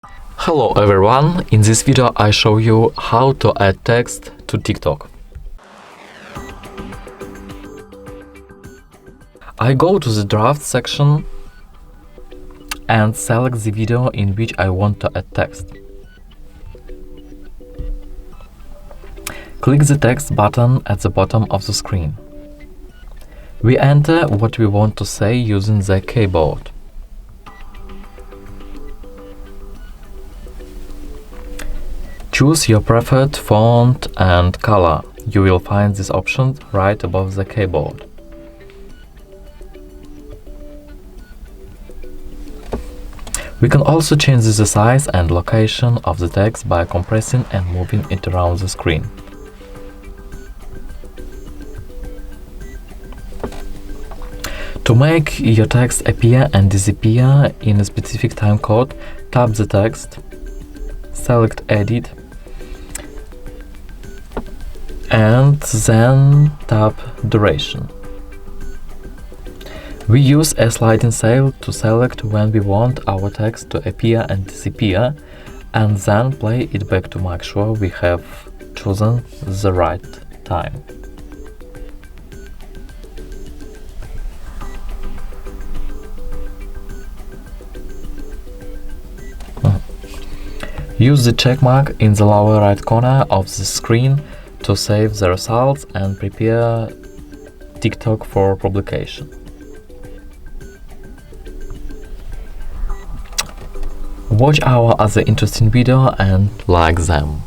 Hello everyone, in this video I show you how to add text to TikTok. I go to the draft section and select the video in which I want to add text. Click the text button at the bottom of the screen. We enter what we want to say using the keyboard. Choose your preferred font and color. You will find this option right above the keyboard. We can also change the size and location of the text by compressing and moving it around the screen. To make your text appear and disappear in a specific time code, tap the text, select Edit, and then tap Duration. We use a sliding scale to select when we want our text to appear and disappear, and then play it back to make sure we have chosen the right time. Use the check mark in the lower right corner of the screen to save the results and prepare TikTok for publication. Watch our other interesting video and like them.